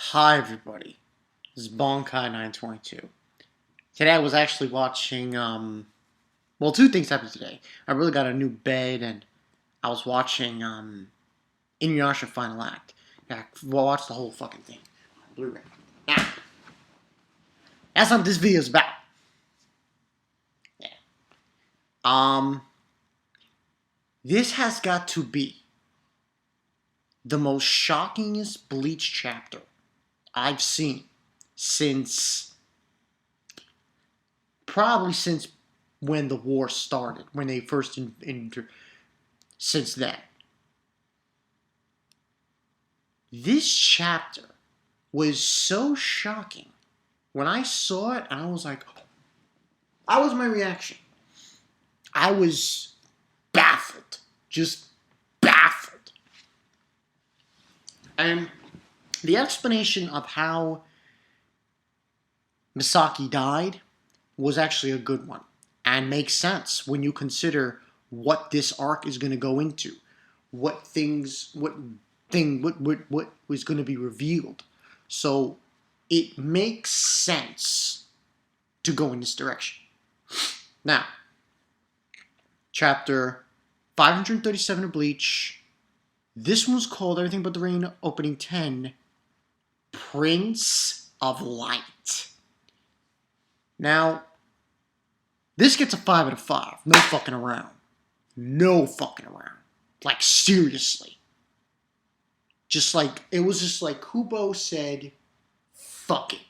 Hi everybody, this is Bonkai922. Today I was actually watching, two things happened today. I really got a new bed and I was watching, Inuyasha Final Act. Yeah, I watched the whole fucking thing on Blu-ray. Now, that's what this video is about. Yeah. Um, this has got to be the most shockingest Bleach chapter I've seen probably since when the war started, when they first since then. This chapter was so shocking. When I saw it, I was like, that was my reaction. I was baffled. Just baffled. And the explanation of how Masaki died was actually a good one and makes sense when you consider what this arc is going to go into, what was going to be revealed. So it makes sense to go in this direction. Now, chapter 537 of Bleach. This one's called Everything But the Rain, opening 10, Prince of Light. Now, this gets a 5 out of 5. No fucking around. No fucking around. Like, seriously. It was just like KUBO said, fuck it.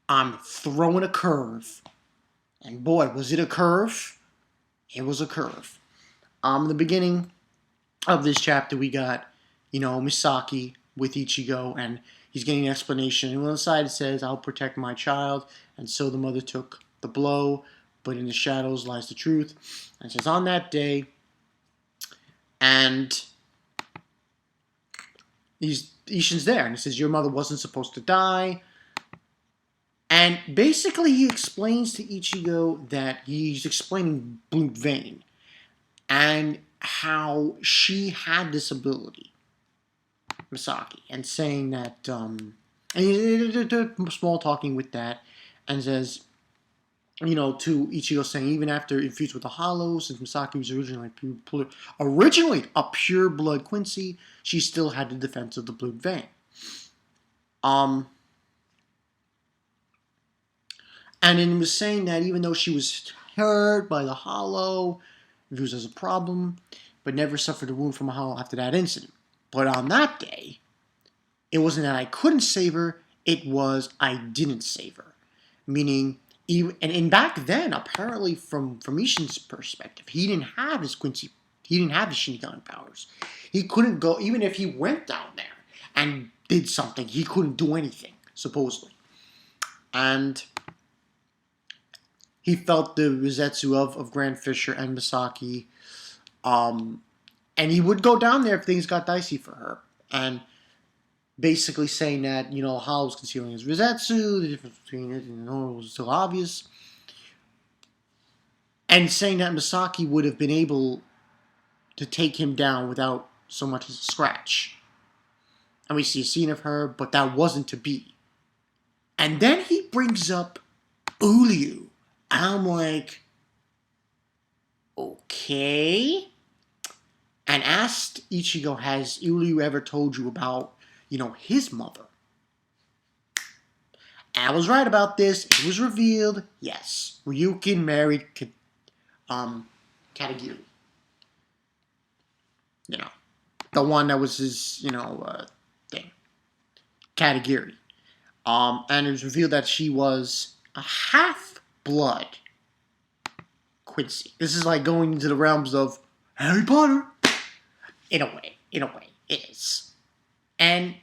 I'm throwing a curve. And boy, was it a curve. It was a curve. In the beginning of this chapter, we got, Masaki with Ichigo, and he's getting an explanation. And on the side it says, I'll protect my child. And so the mother took the blow, but in the shadows lies the truth. And it says, on that day, and Ishin's there, and he says, your mother wasn't supposed to die. And basically he explains to Ichigo that he's explaining Blue Vein and how she had this ability, Masaki, and saying that, and they're small talking with that, and says, to Ichigo saying, even after infused with the hollow, since Masaki was originally a pure blood Quincy, she still had the defense of the Blue Vein. And then was saying that even though she was hurt by the hollow, views as a problem, but never suffered a wound from a hollow after that incident. But on that day, it wasn't that I couldn't save her, it was I didn't save her. Meaning, and back then, apparently from Ishin's perspective, he didn't have his Shinigami powers. He couldn't go, even if he went down there and did something, he couldn't do anything, supposedly. And he felt the Resetsu of Grand Fisher and Masaki, and he would go down there if things got dicey for her. And basically saying that, Hollow was concealing his Resetsu, the difference between it, it was still obvious. And saying that Masaki would have been able to take him down without so much as a scratch. And we see a scene of her, but that wasn't to be. And then he brings up Uryuu. And I'm like, okay. And asked Ichigo, has Uryuu ever told you about, his mother? And I was right about this. It was revealed. Yes. Ryukin married Katagiri. The one that was his, thing. Katagiri. And it was revealed that she was a half-blood Quincy. This is like going into the realms of Harry Potter. In a way, it is. And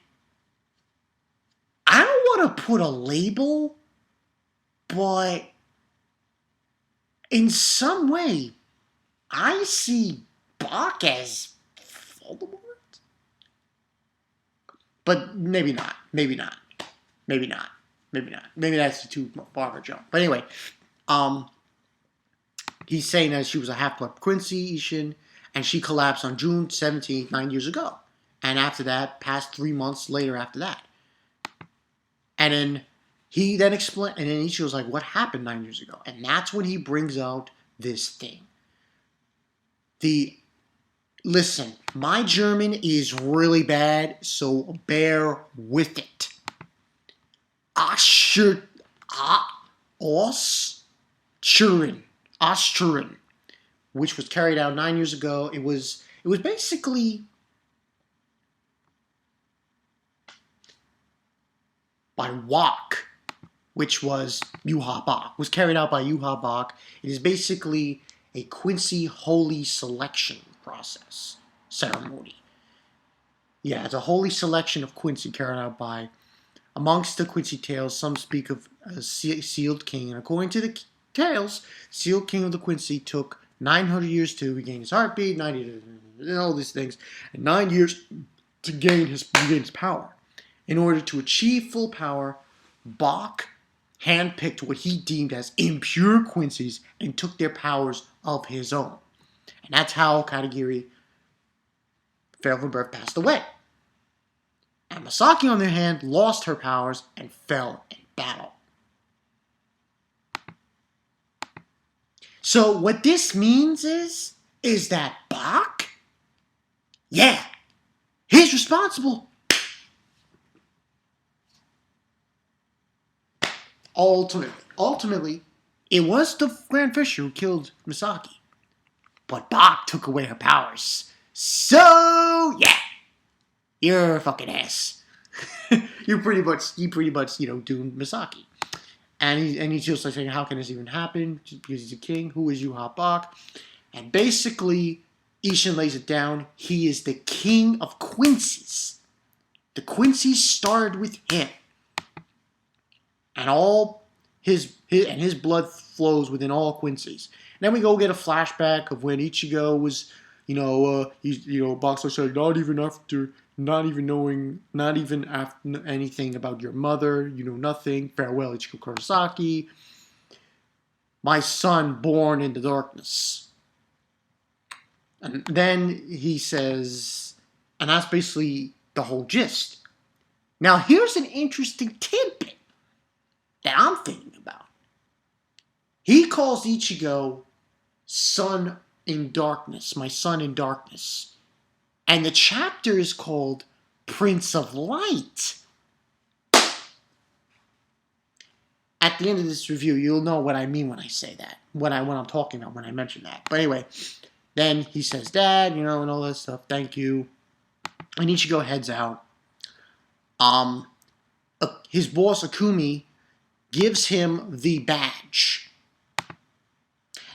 I don't want to put a label, but in some way, I see Bach as Voldemort. But maybe not. Maybe that's too far of a jump. But anyway, he's saying that she was a half-blood Quincy, Ishin, and she collapsed on June 17th, 9 years ago. And after that, past 3 months later after that. And then he then explained, and then Ichigo's like, what happened 9 years ago? And that's when he brings out this thing. Listen, my German is really bad, so bear with it. Auswahlen, which was carried out 9 years ago. It was basically by Wok, which was Yuha Bak, was carried out by Yuha Bak. It is basically a Quincy holy selection process ceremony. Yeah, it's a holy selection of Quincy carried out by, amongst the Quincy tales, some speak of a sealed king. And according to the tales, sealed king of the Quincy took 900 years to regain his heartbeat, 90 to all these things, and 9 years to gain his power. In order to achieve full power, Bach handpicked what he deemed as impure Quincies and took their powers of his own. And that's how Katagiri, failed from birth, passed away. And Masaki, on the other hand, lost her powers and fell in battle. So what this means is that Bach, yeah, he's responsible. Ultimately, it was the Grand Fisher who killed Masaki. But Bach took away her powers. So, yeah, you're a fucking ass. you pretty much, doomed Masaki. And he's just like saying, how can this even happen? Because he's a king. Who is Yuha Bak? And basically, Ishin lays it down. He is the king of Quincy's. The Quincy's started with him. And all his blood flows within all Quincy's. And then we go get a flashback of when Ichigo was, Boxer said, not even after anything about your mother, you know nothing. Farewell, Ichigo Kurosaki. My son born in the darkness. And then he says, and that's basically the whole gist. Now here's an interesting tidbit that I'm thinking about. He calls Ichigo son in darkness, my son in darkness. And the chapter is called Prince of Light. At the end of this review, you'll know what I mean when I say that. What I'm talking about when I mention that. But anyway, then he says, Dad, and all that stuff. Thank you. And Ichigo heads out. His boss, Akumi, gives him the badge.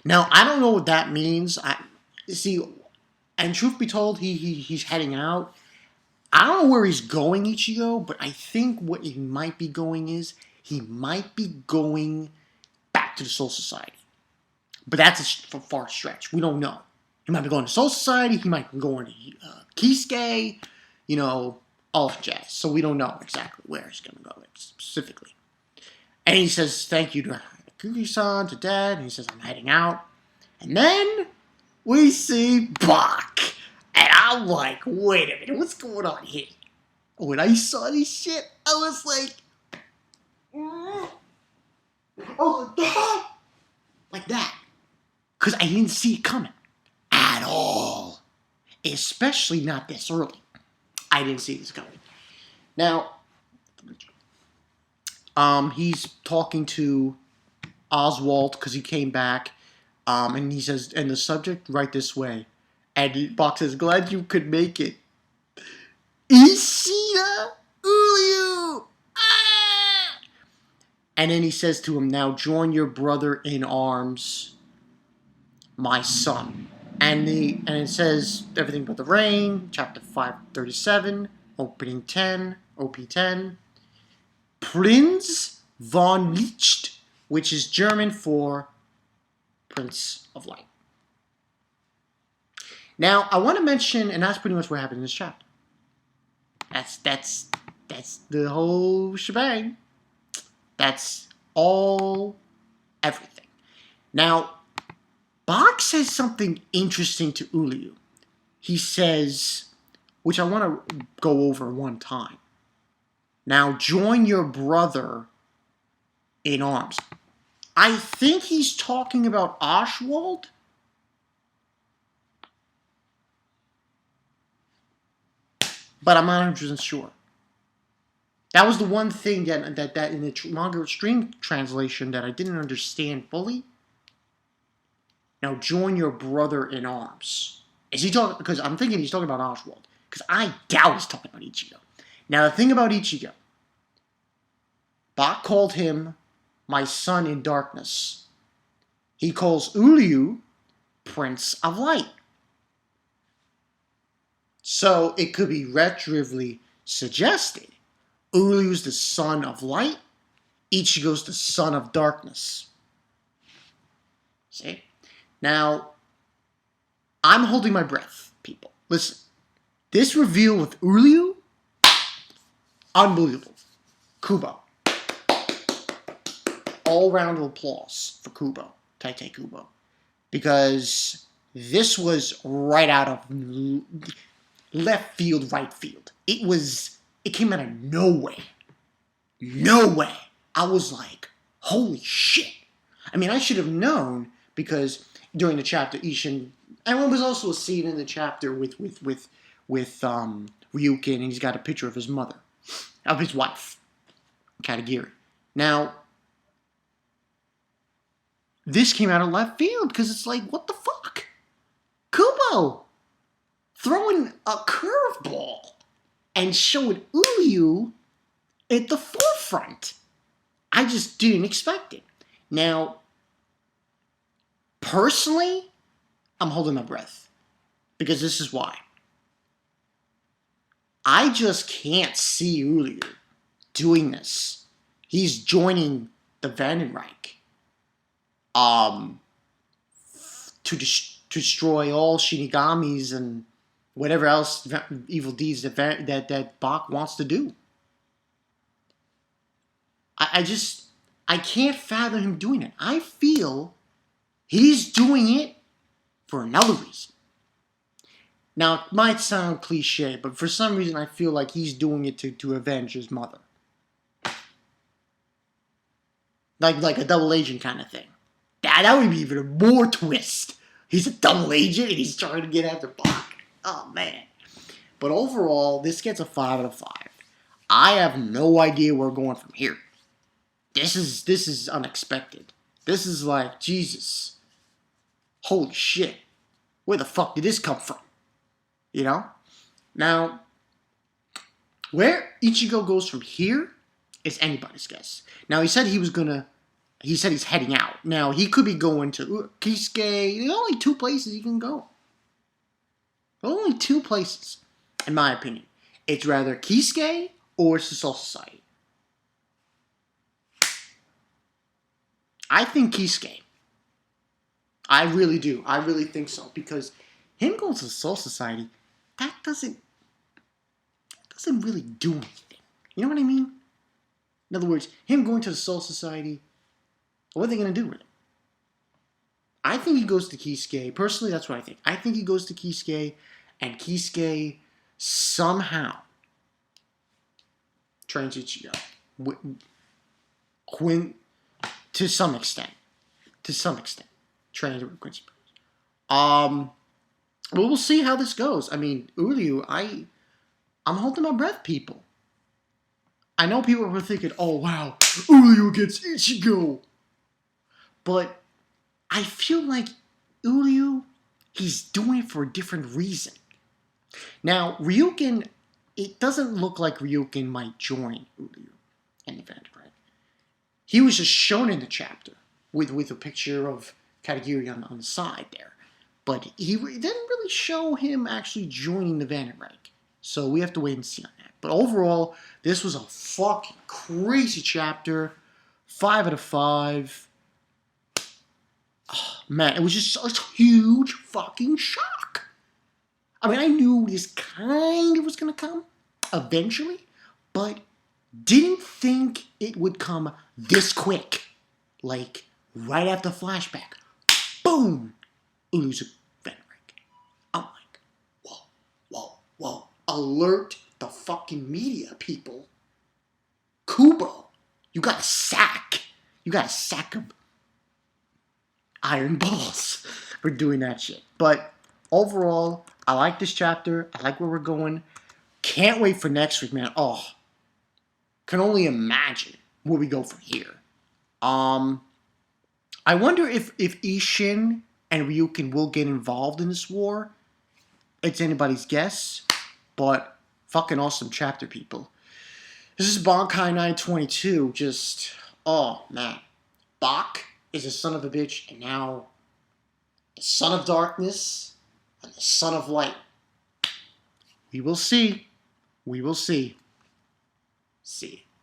Now, I don't know what that means. And truth be told, he's heading out. I don't know where he's going, Ichigo, but I think what he might be going is he might be going back to the Soul Society. But that's a far stretch. We don't know. He might be going to Soul Society. He might be going to Kisuke. All that jazz. So we don't know exactly where he's going to go specifically. And he says, thank you to Kuki-san, to Dad. And he says, I'm heading out. And then we see Bach. And I'm like, wait a minute, what's going on here? When I saw this shit, I was like, oh, like that. Because I didn't see it coming at all. Especially not this early. I didn't see this coming. Now, he's talking to Oswald because he came back, and he says, and the subject right this way. And Bach says, glad you could make it. Ishida Uryuu! Ah! And then he says to him, now join your brother in arms, my son. And it says everything but the rain, chapter 537, opening 10, OP 10. Prinz von Licht, which is German for Prince of Light. Now, I want to mention, and that's pretty much what happened in this chapter. That's the whole shebang. That's all, everything. Now, Bach says something interesting to Uryuu. He says, which I want to go over one time. Now join your brother in arms. I think he's talking about Auswahlen. But I'm not 100% sure. That was the one thing that in the manga stream translation that I didn't understand fully. Now join your brother in arms. Is he talking? Because I'm thinking he's talking about Auswahlen. Because I doubt he's talking about Ichigo. Now the thing about Ichigo, Bach called him my son in darkness. He calls Uryuu Prince of Light. So it could be retroactively suggested Uryuu's the son of light, Ichigo's the son of darkness. See? Now, I'm holding my breath, people. Listen, this reveal with Uryuu, unbelievable. KUBO. All round of applause for KUBO, Taite KUBO. Because this was right out of left field, right field. It came out of nowhere. Nowhere. I was like, holy shit. I mean, I should have known because during the chapter, Ishin, and there was also a scene in the chapter with Ryukin, and he's got a picture of his mother, of his wife, Katagiri. Now, this came out of left field because it's like, what the fuck? KUBO throwing a curveball and showing Uryuu at the forefront. I just didn't expect it. Now, personally, I'm holding my breath because this is why. I just can't see Uryuu doing this. He's joining the Vandenreich to destroy all Shinigamis and whatever else evil deeds that Bach wants to do. I can't fathom him doing it. I feel he's doing it for another reason. Now, it might sound cliche, but for some reason I feel like he's doing it to avenge his mother. Like a double agent kind of thing. That would be even a more twist. He's a double agent and he's trying to get after Bach. Oh, man. But overall, this gets a 5 out of 5. I have no idea where we're going from here. This is unexpected. This is like, Jesus. Holy shit. Where the fuck did this come from? You know? Now, where Ichigo goes from here is anybody's guess. Now, he said he's heading out. Now, he could be going to Kisuke. There's only 2 places he can go. Only 2 places, in my opinion. It's rather Kisuke or it's the Soul Society. I think Kisuke. I really do. I really think so. Because him going to the Soul Society, that doesn't really do anything. You know what I mean? In other words, him going to the Soul Society, what are they going to do with it? I think he goes to Kisuke. Personally, that's what I think. I think he goes to Kisuke, and Kisuke somehow trains Ichigo. To some extent. Trains with Quincy. Well, we'll see how this goes. I mean, Uryuu, I'm holding my breath, people. I know people were thinking, oh, wow, Uryuu gets Ichigo. But I feel like Uryuu, he's doing it for a different reason. Now, Ryukin, it doesn't look like Ryukin might join Uryuu in the event, right? He was just shown in the chapter with a picture of Katagiri on the side there. But he didn't really show him actually joining the Vandenreich. So we have to wait and see on that. But overall, this was a fucking crazy chapter. 5 out of 5. Oh, man, it was just a huge fucking shock. I mean, I knew this kind of was going to come eventually, but didn't think it would come this quick. Like, right after flashback. Boom! Uryuu's Vandenreich. I'm like, whoa. Alert the fucking media, people. You got a sack. You got a sack of iron balls for doing that shit. But overall, I like this chapter. I like where we're going. Can't wait for next week, man. Oh, can only imagine where we go from here. I wonder if Ishin and Ryukin will get involved in this war. It's anybody's guess, but fucking awesome chapter, people. This is Bankai 922. Just, oh man. Bach is a son of a bitch, and now the son of darkness and the son of light. We will see. We will see. See.